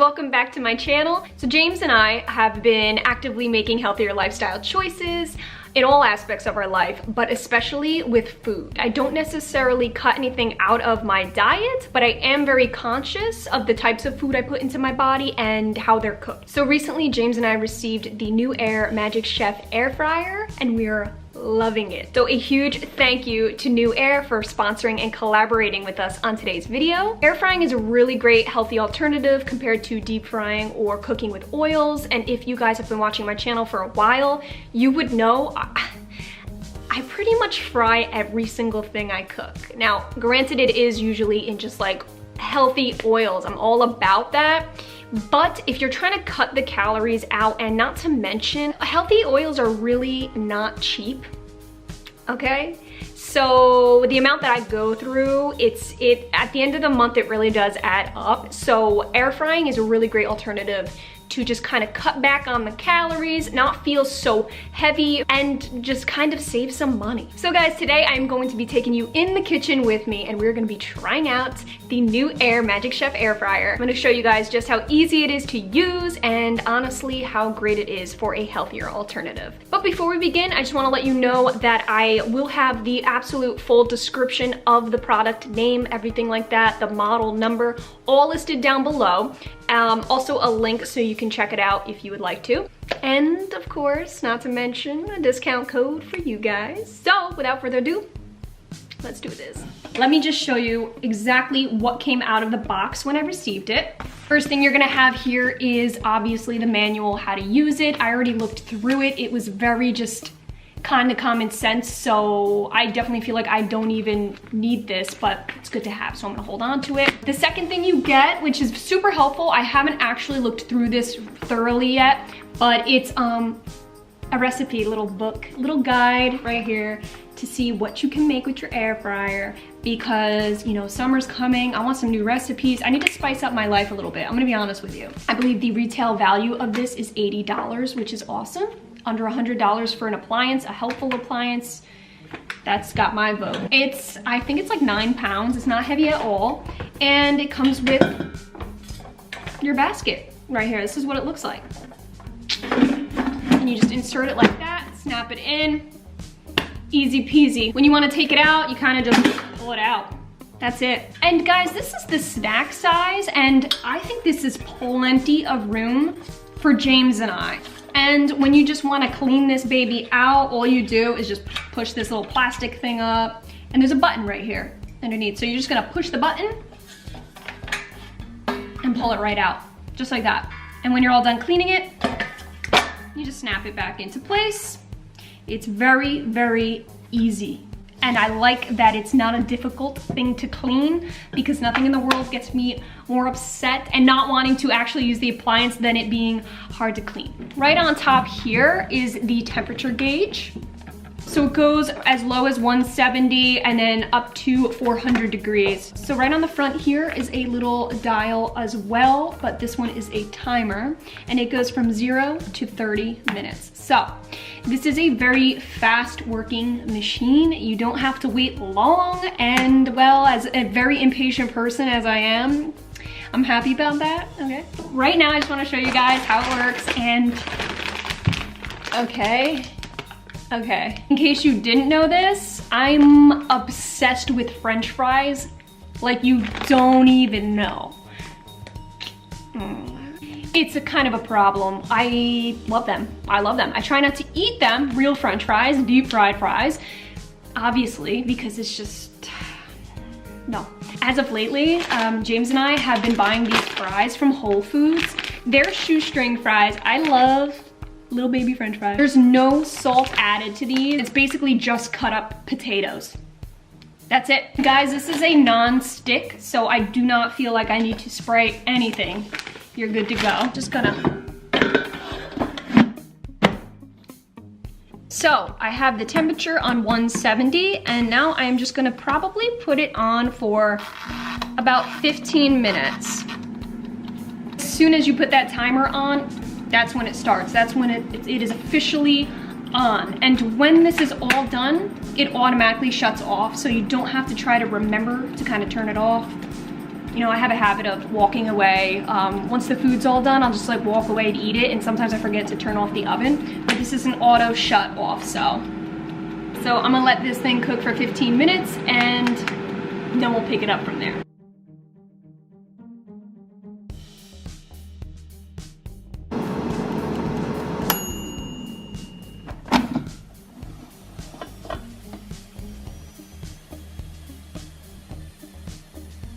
welcome back to my channel. So James and I have been actively making healthier lifestyle choices in all aspects of our life, but especially with food. I don't necessarily cut anything out of my diet, but I am very conscious of the types of food I put into my body and how they're cooked. So recently, James and I received the new Air Magic Chef air fryer, and we're loving it. So a huge thank you to New Air for sponsoring and collaborating with us on today's video. Air frying is a really great healthy alternative compared to deep frying or cooking with oils. And if you guys have been watching my channel for a while, you would know I pretty much fry every single thing I cook. Now, granted, it is usually in just like healthy oils. I'm all about that. But if you're trying to cut the calories out, and not to mention, healthy oils are really not cheap, okay? So the amount that I go through, at the end of the month, it really does add up. So air frying is a really great alternative to just kind of cut back on the calories, not feel so heavy, and just kind of save some money. So guys, today I'm going to be taking you in the kitchen with me, and we're gonna be trying out the new Air Magic Chef air fryer. I'm gonna show you guys just how easy it is to use and honestly how great it is for a healthier alternative. But before we begin, I just wanna let you know that I will have the absolute full description of the product, name, everything like that, the model number, all listed down below. Also a link so you can check it out if you would like to. And of course, not to mention a discount code for you guys. So without further ado, let's do this. Let me just show you exactly what came out of the box when I received it. First thing you're gonna have here is obviously the manual, how to use it. I already looked through it. It was very just kind of common sense, so I definitely feel like I don't even need this, but it's good to have, so I'm gonna hold on to it. The second thing you get, which is super helpful, I haven't actually looked through this thoroughly yet, but it's a recipe, little book, little guide right here to see what you can make with your air fryer, because you know, summer's coming, I want some new recipes. I need to spice up my life a little bit, I'm gonna be honest with you. I believe the retail value of this is $80, which is awesome. Under $100 for an appliance, a helpful appliance. That's got my vote. I think it's like 9 pounds. It's not heavy at all. And it comes with your basket right here. This is what it looks like. And you just insert it like that, snap it in. Easy peasy. When you wanna take it out, you kinda just pull it out. That's it. And guys, this is the snack size, and I think this is plenty of room for James and I. And when you just want to clean this baby out, all you do is just push this little plastic thing up, and there's a button right here underneath. So you're just gonna push the button and pull it right out, just like that. And when you're all done cleaning it, you just snap it back into place. It's very, very easy. And I like that it's not a difficult thing to clean, because nothing in the world gets me more upset and not wanting to actually use the appliance than it being hard to clean. Right on top here is the temperature gauge. So it goes as low as 170 and then up to 400 degrees. So right on the front here is a little dial as well, but this one is a timer, and it goes from 0 to 30 minutes. So this is a very fast working machine. You don't have to wait long, and well, as a very impatient person as I am, I'm happy about that, okay? Right now I just wanna show you guys how it works, and okay. In case you didn't know this, I'm obsessed with French fries like you don't even know. It's a kind of a problem. I love them. I love them. I try not to eat them, real French fries, deep fried fries, obviously, because it's just, no. As of lately, James and I have been buying these fries from Whole Foods. They're shoestring fries. I love little baby French fries. There's no salt added to these. It's basically just cut up potatoes. That's it. Guys, this is a non-stick, so I do not feel like I need to spray anything. You're good to go. Just gonna. So I have the temperature on 170, and now I am just gonna probably put it on for about 15 minutes. As soon as you put that timer on, that's when it starts. That's when it is officially on. And when this is all done, it automatically shuts off, so you don't have to try to remember to kind of turn it off. You know, I have a habit of walking away. Once the food's all done, I'll just like walk away to eat it, and sometimes I forget to turn off the oven. But this is an auto shut off, so I'm gonna let this thing cook for 15 minutes and then we'll pick it up from there.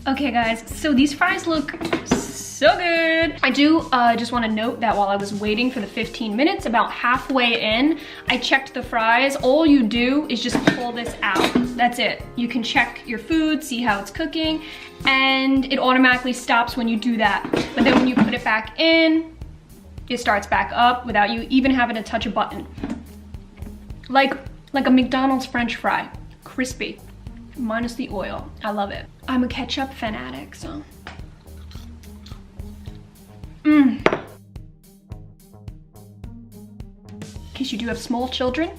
Okay guys, so these fries look so good. I do just want to note that while I was waiting for the 15 minutes, about halfway in, I checked the fries. All you do is just pull this out. That's it. You can check your food, see how it's cooking, and it automatically stops when you do that. But then when you put it back in, it starts back up without you even having to touch a button. Like a McDonald's French fry, crispy. Minus the oil. I love it. I'm a ketchup fanatic, so. In case you do have small children,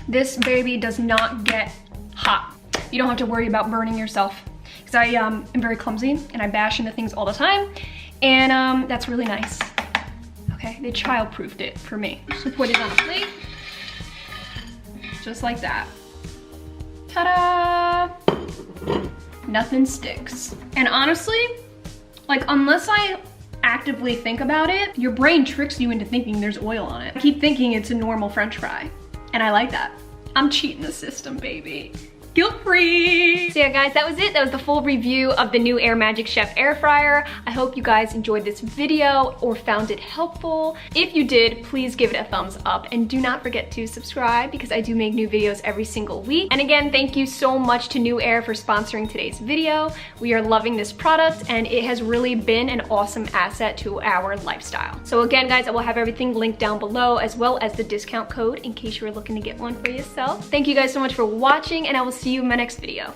this baby does not get hot. You don't have to worry about burning yourself. Because I am very clumsy and I bash into things all the time. And that's really nice. Okay, they child-proofed it for me. So put it on a plate. Just like that. Ta-da! Nothing sticks. And honestly, like unless I actively think about it, your brain tricks you into thinking there's oil on it. I keep thinking it's a normal French fry, and I like that. I'm cheating the system, baby. Guilt-free. So yeah guys, that was it. That was the full review of the new Air Magic Chef air fryer. I hope you guys enjoyed this video or found it helpful. If you did, please give it a thumbs up and do not forget to subscribe because I do make new videos every single week. And again, thank you so much to New Air for sponsoring today's video. We are loving this product and it has really been an awesome asset to our lifestyle. So again guys, I will have everything linked down below as well as the discount code in case you're looking to get one for yourself. Thank you guys so much for watching and I will see you in my next video.